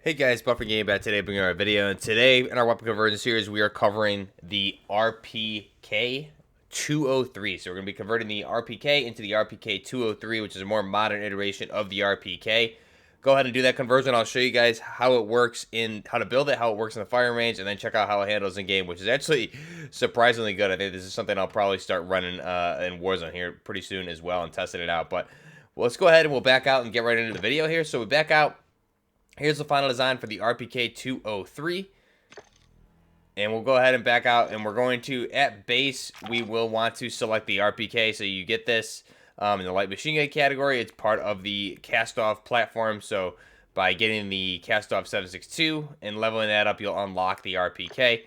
Hey guys, Buffer Game back today bringing our video, and today in our weapon conversion series we are covering the RPK-203. So we're going to be converting the RPK into the RPK-203, which is a more modern iteration of the RPK. Go ahead and do that conversion. I'll show you guys how it works how to build it, how it works in the firing range, and then check out how it handles in game, which is actually surprisingly good. I think this is something I'll probably start running in Warzone here pretty soon as well and testing it out. But let's go ahead and we'll back out and get right into the video here. So we back out. Here's the final design for the RPK-203. And we'll go ahead and back out, and we're going to, at base, we will want to select the RPK. So you get this in the light machine gun category. It's part of the cast-off platform. So by getting the cast-off 7.62 and leveling that up, you'll unlock the RPK.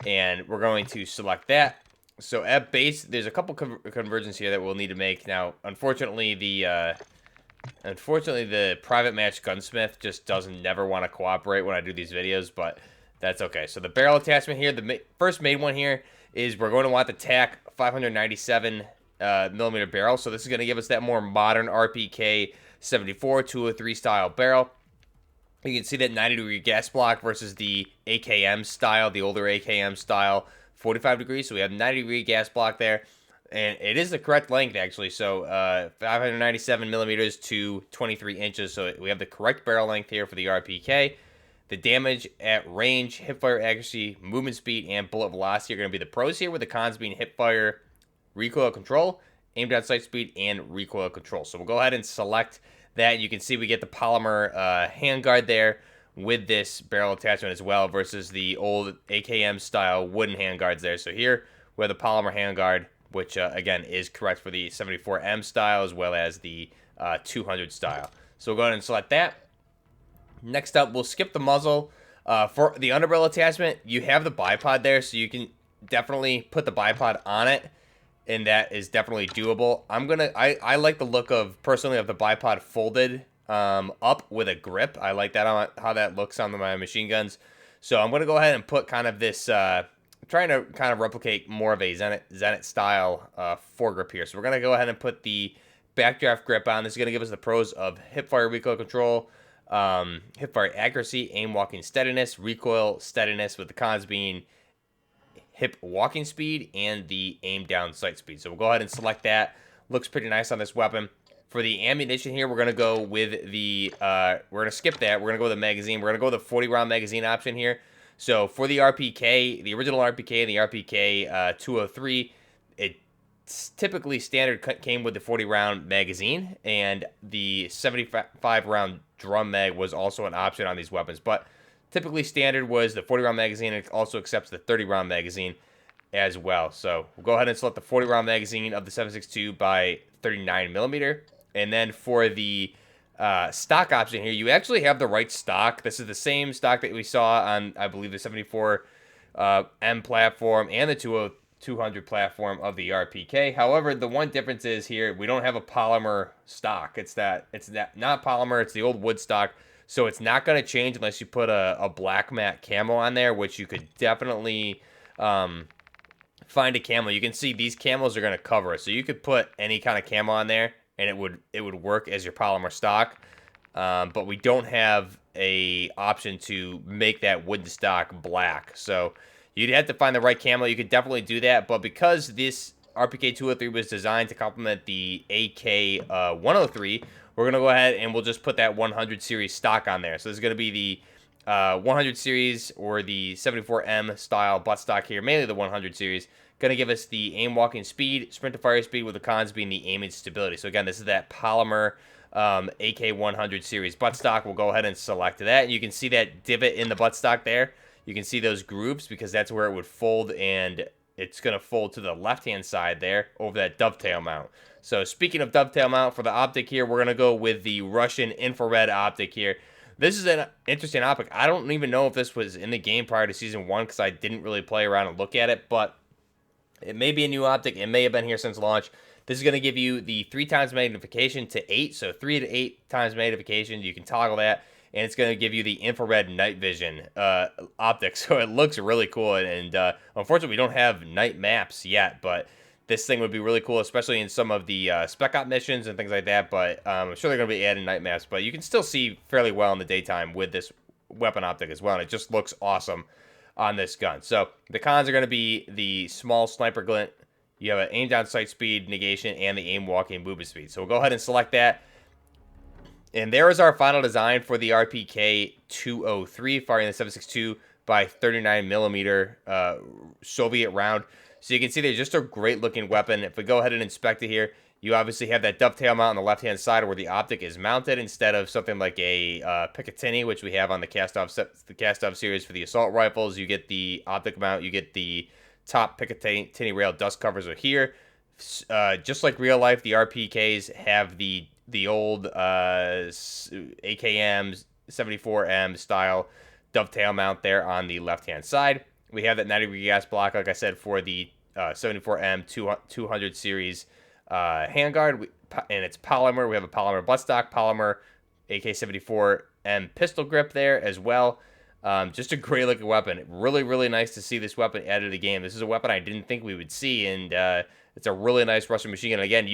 And we're going to select that. So at base, there's a couple conversions here that we'll need to make. Now, unfortunately, the private match gunsmith just never want to cooperate when I do these videos, but that's okay. So the barrel attachment here, the first made one here is we're going to want the TAC 597 millimeter barrel. So this is going to give us that more modern RPK 74 203 style barrel. You can see that 90-degree gas block versus the AKM style, the older AKM style, 45 degrees. So we have 90-degree gas block there. And it is the correct length, actually. So 597 millimeters to 23 inches. So we have the correct barrel length here for the RPK. The damage at range, hipfire accuracy, movement speed, and bullet velocity are going to be the pros here, with the cons being hipfire, recoil control, aim down sight speed, and recoil control. So we'll go ahead and select that. You can see we get the polymer handguard there with this barrel attachment as well versus the old AKM style wooden handguards there. So here we have the polymer handguard, which, again, is correct for the 74M style as well as the 200 style. So we'll go ahead and select that. Next up, we'll skip the muzzle. For the underbarrel attachment, you have the bipod there, so you can definitely put the bipod on it, and that is definitely doable. I like the look personally, of the bipod folded up with a grip. I like that, how that looks on my machine guns. So I'm going to go ahead and put kind of this... trying to kind of replicate more of a Zenit style foregrip here. So we're going to go ahead and put the backdraft grip on. This is going to give us the pros of hipfire recoil control, hipfire accuracy, aim walking steadiness, recoil steadiness, with the cons being hip walking speed and the aim down sight speed. So we'll go ahead and select that. Looks pretty nice on this weapon. For the ammunition here, we're going to go with the, we're going to skip that. We're going to go with the magazine. We're going to go with the 40 round magazine option here. So for the RPK, the original RPK and the RPK 203, it's typically standard came with the 40-round magazine, and the 75-round drum mag was also an option on these weapons. But typically standard was the 40-round magazine. It also accepts the 30-round magazine as well. So we'll go ahead and select the 40-round magazine of the 7.62 by 39 millimeter. And then for the stock option here, you actually have the right stock. This is the same stock that we saw on, I believe, the 74M platform and the 200 platform of the RPK. However, the one difference is here we don't have a polymer stock. It's not polymer. It's the old wood stock. So it's not going to change unless you put a black matte camo on there, which you could definitely find a camo. You can see these camos are going to cover it, so you could put any kind of camo on there, and it would work as your polymer stock. But we don't have a option to make that wooden stock black. So you'd have to find the right camo. You could definitely do that. But because this RPK-203 was designed to complement the AK-103, we're going to go ahead and we'll just put that 100 series stock on there. So this is going to be the 100 series or the 74M style butt stock here, mainly the 100 series. Going to give us the aim walking speed, sprint to fire speed, with the cons being the aiming stability. So again, this is that polymer AK-100 series buttstock. We'll go ahead and select that. You can see that divot in the buttstock there. You can see those grooves because that's where it would fold, and it's going to fold to the left-hand side there over that dovetail mount. So speaking of dovetail mount, for the optic here, we're going to go with the Russian infrared optic here. This is an interesting optic. I don't even know if this was in the game prior to Season 1 because I didn't really play around and look at it, but it may be a new optic. It may have been here since launch. This is going to give you the 3 times magnification to 8. So 3 to 8 times magnification. You can toggle that. And it's going to give you the infrared night vision optics. So it looks really cool. And unfortunately, we don't have night maps yet. But this thing would be really cool, especially in some of the spec op missions and things like that. But I'm sure they're going to be adding night maps. But you can still see fairly well in the daytime with this weapon optic as well, and it just looks awesome on this gun. So the cons are going to be the small sniper glint. You have an aim down sight speed negation and the aim walking movement speed. So we'll go ahead and select that. And there is our final design for the RPK-203, firing the 7.62 by 39 millimeter Soviet round. So you can see they're just a great looking weapon. If we go ahead and inspect it here, you obviously have that dovetail mount on the left-hand side where the optic is mounted instead of something like a Picatinny, which we have on the cast-off series for the assault rifles. You get the optic mount, you get the top Picatinny rail dust covers are here. Just like real life, the RPKs have the old AKM 74M style dovetail mount there on the left-hand side. We have that 90-degree gas block, like I said, for the 74M 200 series handguard, and it's polymer. We have a polymer buttstock, polymer AK-74M pistol grip there as well. Just a great looking weapon. Really, really nice to see this weapon added to the game. This is a weapon I didn't think we would see, and it's a really nice Russian machine gun. Again,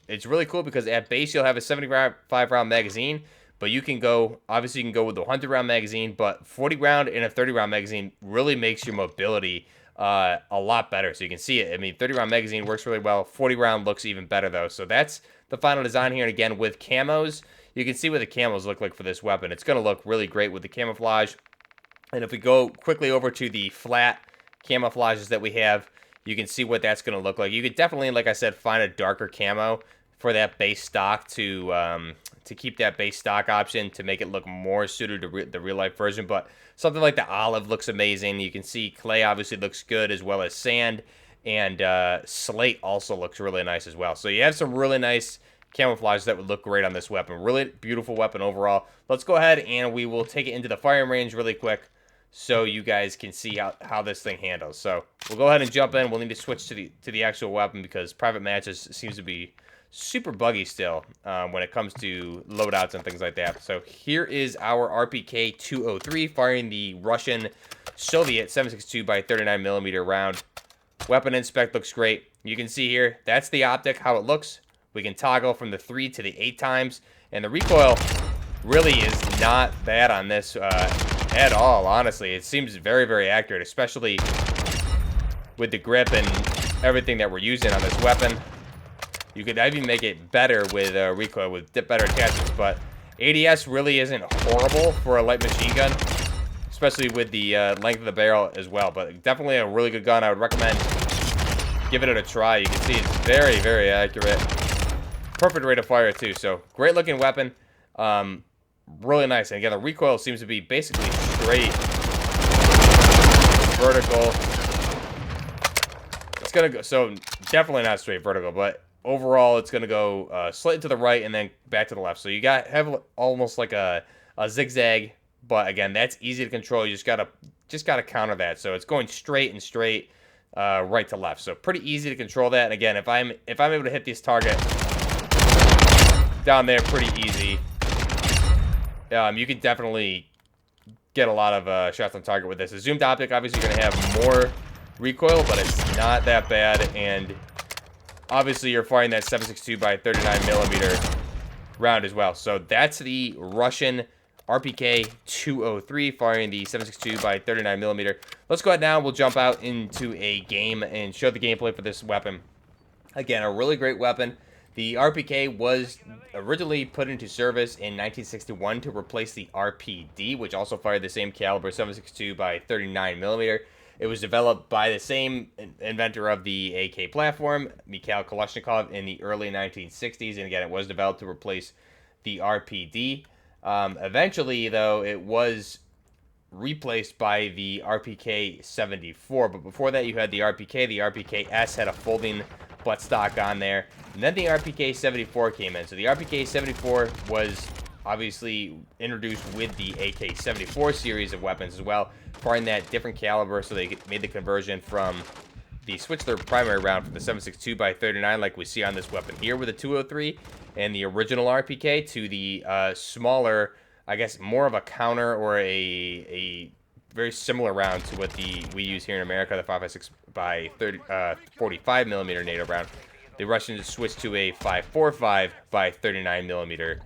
it's really cool because at base you'll have a 75 round magazine, but you can go, obviously you can go with the 100 round magazine, but 40 round and a 30 round magazine really makes your mobility a lot better. So you can see it. I mean, 30 round magazine works really well. 40 round looks even better though. So that's the final design here. And again, with camos, you can see what the camos look like for this weapon. It's going to look really great with the camouflage. And if we go quickly over to the flat camouflages that we have, you can see what that's going to look like. You could definitely, like I said, find a darker camo for that base stock to keep that base stock option to make it look more suited to the real life version. But something like the olive looks amazing. You can see clay obviously looks good, as well as sand, and slate also looks really nice as well. So you have some really nice camouflage that would look great on this weapon. Really beautiful weapon overall. Let's go ahead and we will take it into the firing range really quick so you guys can see how this thing handles. So we'll go ahead and jump in. We'll need to switch to the actual weapon because private matches seems to be super buggy still when it comes to loadouts and things like that. So here is our RPK-203 firing the Russian Soviet 7.62 by 39 millimeter round. Weapon inspect looks great. You can see here, that's the optic, how it looks. We can toggle from the 3 to the 8 times, and the recoil really is not bad on this at all, honestly. It seems very, very accurate, especially with the grip and everything that we're using on this weapon. You could even make it better with recoil, with better attachments, but ADS really isn't horrible for a light machine gun, especially with the length of the barrel as well. But definitely a really good gun. I would recommend giving it a try. You can see it's very, very accurate. Perfect rate of fire too. So great looking weapon. Really nice. And again, the recoil seems to be basically straight vertical. It's gonna go, so definitely not straight vertical, but overall it's gonna go slightly to the right and then back to the left. So you have almost like a zigzag, but again, that's easy to control. You just gotta counter that. So it's going straight and straight right to left. So pretty easy to control that. And again, if I'm able to hit this target down there pretty easy, you can definitely get a lot of shots on target with this. A zoomed optic, obviously you're going to have more recoil, but it's not that bad. And obviously you're firing that 7.62 by 39 millimeter round as well. So that's the Russian RPK-203 firing the 7.62 by 39 millimeter. Let's go ahead now. We'll jump out into a game and show the gameplay for this weapon. Again, a really great weapon. The RPK was originally put into service in 1961 to replace the RPD, which also fired the same caliber 7.62 by 39 millimeter. It was developed by the same inventor of the AK platform, Mikhail Kalashnikov, in the early 1960s, and again, it was developed to replace the RPD. Eventually, though, it was replaced by the RPK-74, but before that, you had the RPK. The RPK-S had a folding buttstock on there, and then the RPK-74 came in. So the RPK-74 was obviously introduced with the AK-74 series of weapons as well, firing that different caliber, so they made the conversion from the switch their primary round from the 7.62 by 39 like we see on this weapon here with the 203 and the original RPK to the smaller, I guess more of a counter or a very similar round to what we use here in America, the 5.56 by 45 millimeter NATO round. The Russians switched to a 5.45 by 39 millimeter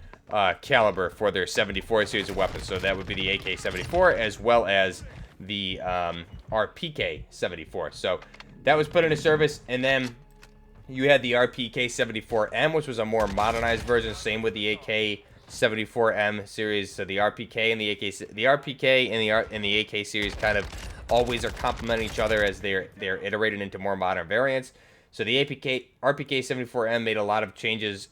caliber for their 74 series of weapons. So that would be the AK-74 as well as the RPK-74. So that was put into service, and then you had the RPK-74M, which was a more modernized version. Same with the AK-74M series. So the RPK and the AK series kind of always are complementing each other as they're iterated into more modern variants. So the RPK-74M made a lot of changes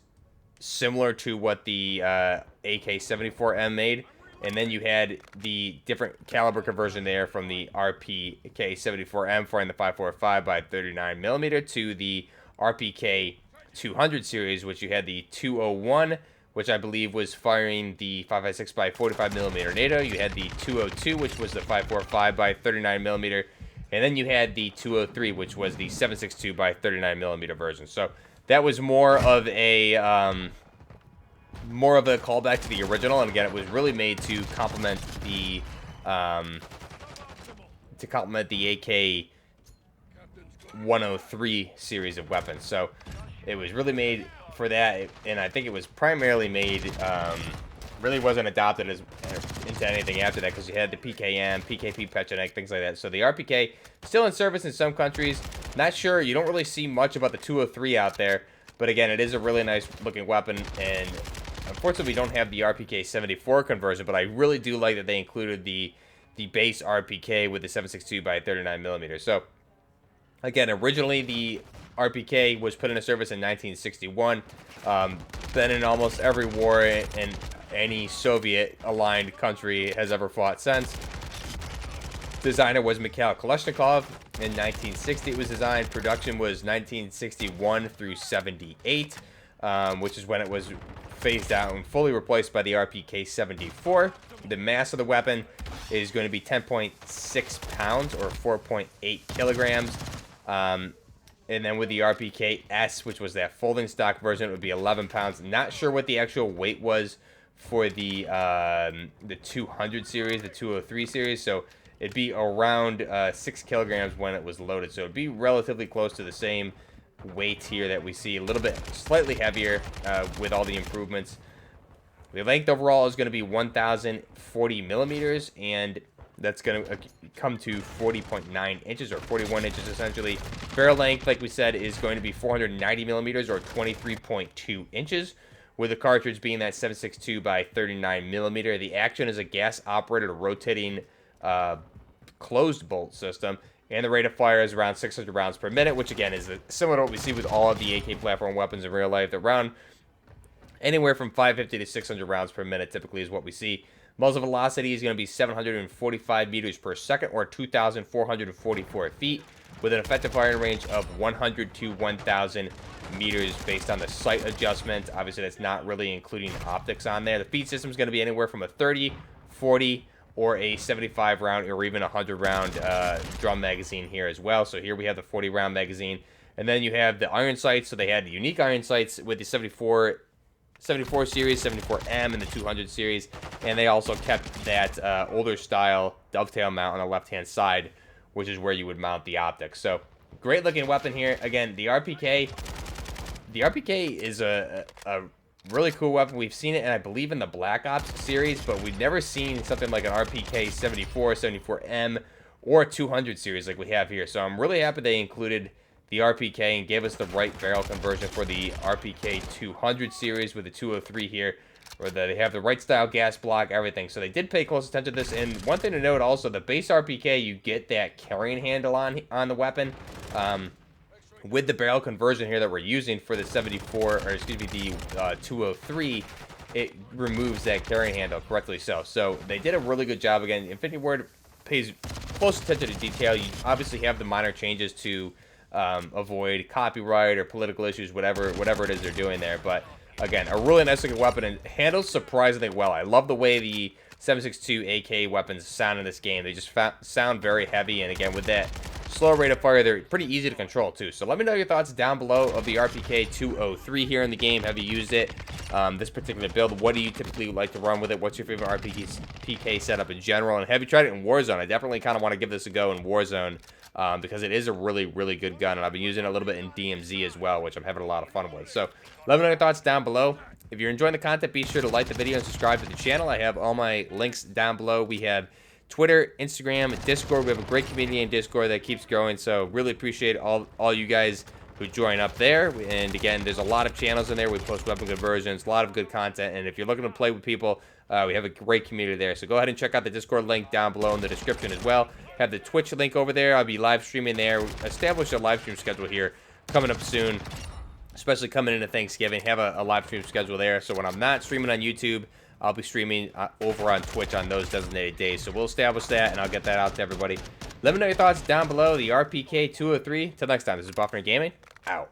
similar to what the AK-74M made. And then you had the different caliber conversion there from the RPK-74M firing the 5.45 by 39 millimeter to the RPK-200 series, which you had the 201, which I believe was firing the 5.56 by 45 millimeter NATO. You had the 202, which was the 5.45 by 39 millimeter. And then you had the 203, which was the 7.62 by 39 millimeter version. So that was more of a callback to the original, and again, it was really made to complement the AK-103 series of weapons. So it was really made for that, and I think it was primarily made, really wasn't adopted into anything after that, because you had the PKM, PKP Petronek, things like that. So the RPK still in service in some countries. Not sure, you don't really see much about the 203 out there, but again, it is a really nice looking weapon, and unfortunately we don't have the RPK-74 conversion, but I really do like that they included the base RPK with the 7.62 by 39 millimeters. So again, originally the RPK was put into service in 1961. Been in almost every war in any Soviet-aligned country has ever fought since. Designer was Mikhail Kalashnikov. In 1960 it was designed. Production was 1961 through 78, which is when it was phased out and fully replaced by the RPK-74. The mass of the weapon is going to be 10.6 pounds or 4.8 kilograms. And then with the RPK-S, which was that folding stock version, it would be 11 pounds. Not sure what the actual weight was for the 200 series, the 203 series. So it'd be around 6 kilograms when it was loaded. So it'd be relatively close to the same weight here that we see. A little bit slightly heavier with all the improvements. The length overall is going to be 1,040 millimeters, and that's going to come to 40.9 inches or 41 inches essentially. Barrel length, like we said, is going to be 490 millimeters or 23.2 inches, with the cartridge being that 7.62 by 39 millimeter. The action is a gas-operated rotating closed bolt system, and the rate of fire is around 600 rounds per minute, which again is similar to what we see with all of the AK platform weapons in real life. Around anywhere from 550 to 600 rounds per minute typically is what we see. Muzzle velocity is going to be 745 meters per second or 2,444 feet, with an effective firing range of 100 to 1,000 meters based on the sight adjustment. Obviously, that's not really including optics on there. The feed system is going to be anywhere from a 30, 40, or a 75 round or even a 100 round drum magazine here as well. So here we have the 40 round magazine, and then you have the iron sights. So they had unique iron sights with the 74 series, 74M, and the 200 series, and they also kept that older style dovetail mount on the left hand side, which is where you would mount the optics. So great looking weapon here. Again, the RPK is a really cool weapon. We've seen it, and I believe in the Black Ops series, but we've never seen something like an RPK-74, 74M, or 200 series like we have here. So I'm really happy they included the RPK and gave us the right barrel conversion for the RPK-200 series with the 203 here, where they have the right style gas block, everything. So they did pay close attention to this. And one thing to note also, the base RPK, you get that carrying handle on the weapon. With the barrel conversion here that we're using for the 74, or excuse me, the 203, it removes that carrying handle, correctly so. So they did a really good job. Again, Infinity Ward pays close attention to detail. You obviously have the minor changes to avoid copyright or political issues, whatever it is they're doing there. But again, a really nice looking weapon, and handles surprisingly well. I love the way the 7.62 AK weapons sound in this game. They just sound very heavy, and again, with that slow rate of fire, they're pretty easy to control too. So let me know your thoughts down below of the RPK-203 here in the game. Have you used it? This particular build, what do you typically like to run with it? What's your favorite RPK setup in general? And have you tried it in Warzone? I definitely kind of want to give this a go in Warzone. because it is a really, really good gun, and I've been using it a little bit in DMZ as well, which I'm having a lot of fun with. So let me know your thoughts down below. If you're enjoying the content, be sure to like the video and subscribe to the channel. I have all my links down below. We have Twitter, Instagram, Discord. We have a great community in Discord that keeps growing, so really appreciate all you guys who join up there. And again, there's a lot of channels in there. We post weapon conversions, a lot of good content, and if you're looking to play with people, we have a great community there. So go ahead and check out the Discord link down below in the description as well. Have the Twitch link over there. I'll be live streaming there. Establish a live stream schedule here coming up soon, especially coming into Thanksgiving. Have a live stream schedule there. So when I'm not streaming on YouTube, I'll be streaming over on Twitch on those designated days. So we'll establish that, and I'll get that out to everybody. Let me know your thoughts down below. The RPK-203. Till next time, this is Buffering Gaming. Out.